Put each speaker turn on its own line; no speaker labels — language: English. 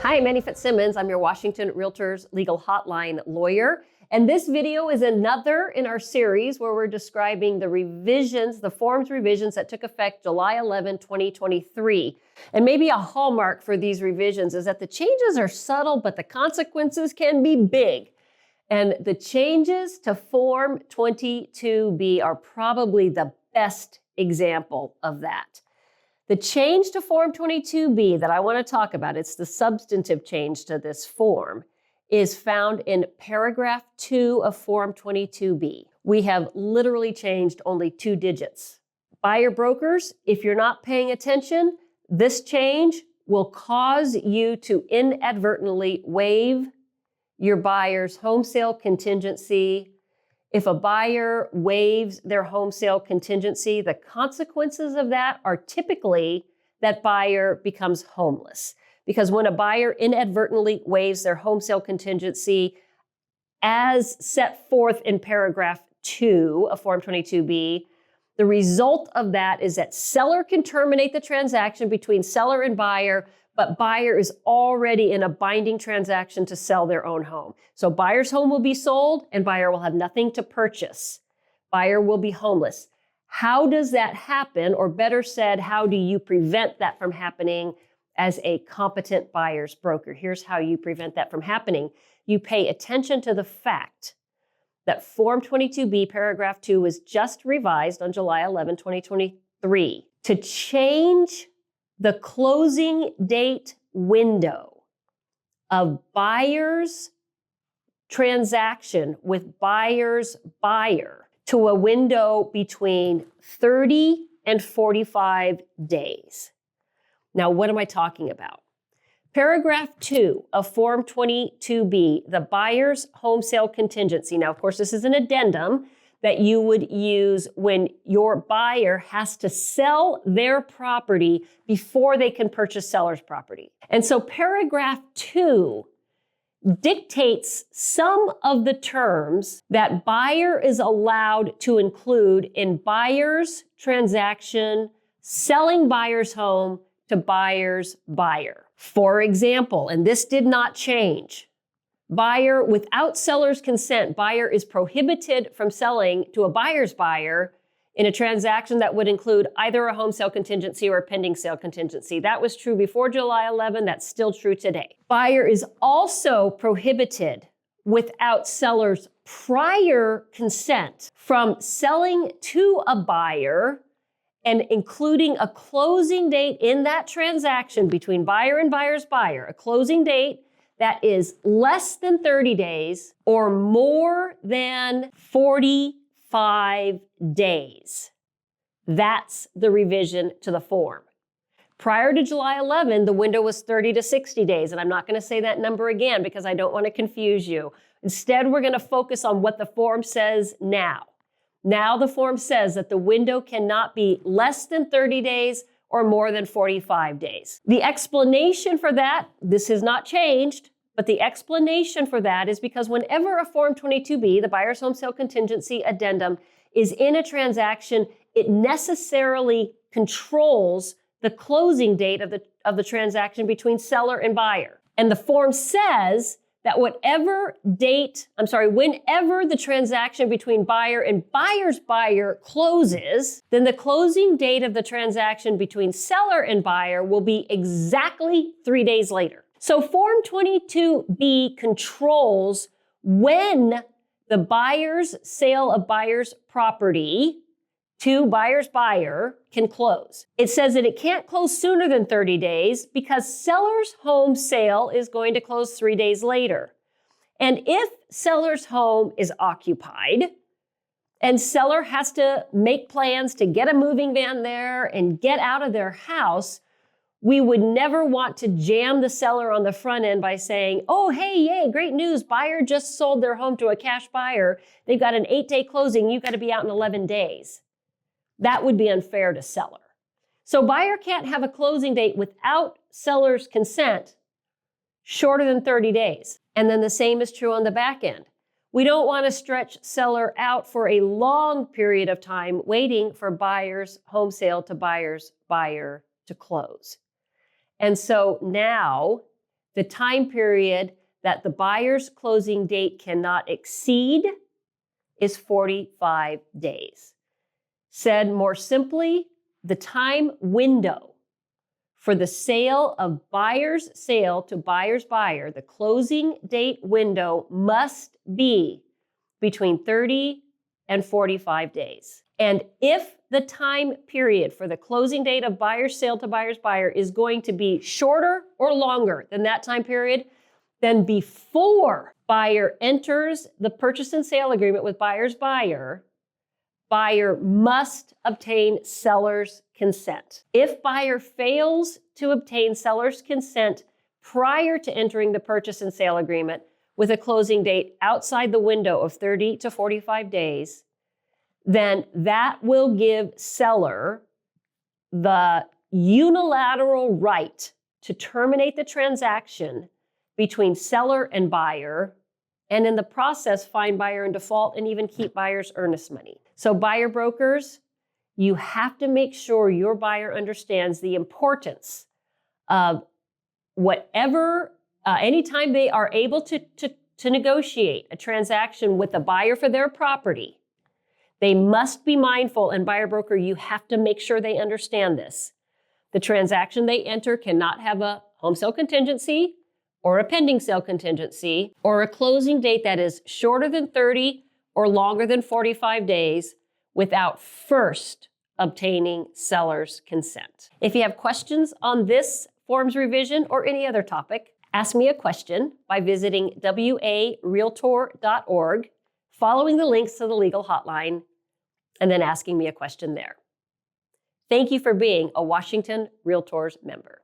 Hi, I'm Manny Fitzsimmons. I'm your Washington REALTORS Legal Hotline lawyer. And this video is another in our series where we're describing the revisions, the forms revisions that took effect July 11, 2023. And maybe a hallmark for these revisions is that the changes are subtle, but the consequences can be big. And the changes to Form 22B are probably the best example of that. The change to Form 22B that I want to talk about, it's the substantive change to this form, is found in paragraph 2 of Form 22B. We have literally changed only 2 digits. Buyer brokers, if you're not paying attention, this change will cause you to inadvertently waive your buyer's home sale contingency. If a buyer waives their home sale contingency, the consequences of that are typically that buyer becomes homeless. Because when a buyer inadvertently waives their home sale contingency, as set forth in paragraph 2 of Form 22B, the result of that is that seller can terminate the transaction between seller and buyer, but buyer is already in a binding transaction to sell their own home. So buyer's home will be sold and buyer will have nothing to purchase. Buyer will be homeless. How does that happen? Or better said, how do you prevent that from happening as a competent buyer's broker? Here's how you prevent that from happening. You pay attention to the fact that Form 22B paragraph 2 was just revised on July 11, 2023 to change the closing date window of buyer's transaction with buyer's buyer to a window between 30 and 45 days. Now, what am I talking about? Paragraph 2 of Form 22B, the buyer's home sale contingency. Now, of course, this is an addendum that you would use when your buyer has to sell their property before they can purchase seller's property. And so paragraph 2 dictates some of the terms that buyer is allowed to include in buyer's transaction, selling buyer's home to buyer's buyer. For example, and this did not change, buyer, without seller's consent, buyer is prohibited from selling to a buyer's buyer in a transaction that would include either a home sale contingency or a pending sale contingency. That was true before July 11. That's still true today. Buyer is also prohibited without seller's prior consent from selling to a buyer and including a closing date in that transaction between buyer and buyer's buyer, a closing date that is less than 30 days or more than 45 days. That's the revision to the form. Prior to July 11, the window was 30 to 60 days, and I'm not going to say that number again because I don't want to confuse you. Instead, we're going to focus on what the form says now. Now the form says that the window cannot be less than 30 days or more than 45 days. The explanation for that, this has not changed, but the explanation for that is because whenever a Form 22B, the buyer's home sale contingency addendum, is in a transaction, it necessarily controls the closing date of the transaction between seller and buyer. And the form says that whenever the transaction between buyer and buyer's buyer closes, then the closing date of the transaction between seller and buyer will be exactly 3 days later. So Form 22B controls when the buyer's sale of buyer's property to buyer's buyer can close. It says that it can't close sooner than 30 days because seller's home sale is going to close 3 days later. And if seller's home is occupied and seller has to make plans to get a moving van there and get out of their house, we would never want to jam the seller on the front end by saying, oh, hey, yay, great news. Buyer just sold their home to a cash buyer. They've got an 8-day closing. You've got to be out in 11 days. That would be unfair to seller. So buyer can't have a closing date without seller's consent shorter than 30 days. And then the same is true on the back end. We don't want to stretch seller out for a long period of time waiting for buyer's home sale to buyer's buyer to close. And so now the time period that the buyer's closing date cannot exceed is 45 days. Said more simply, the time window for the sale of buyer's sale to buyer's buyer, the closing date window must be between 30 and 45 days. And if the time period for the closing date of buyer's sale to buyer's buyer is going to be shorter or longer than that time period, then before buyer enters the purchase and sale agreement with buyer's buyer, buyer must obtain seller's consent. If buyer fails to obtain seller's consent prior to entering the purchase and sale agreement with a closing date outside the window of 30 to 45 days, then that will give seller the unilateral right to terminate the transaction between seller and buyer, and in the process find buyer in default and even keep buyer's earnest money. So buyer brokers, you have to make sure your buyer understands the importance of whatever, anytime they are able to negotiate a transaction with the buyer for their property, they must be mindful, and buyer broker, you have to make sure they understand this. The transaction they enter cannot have a home sale contingency or a pending sale contingency or a closing date that is shorter than 30 or longer than 45 days without first obtaining seller's consent. If you have questions on this forms revision or any other topic, ask me a question by visiting warealtor.org, following the links to the legal hotline, and then asking me a question there. Thank you for being a Washington REALTORS member.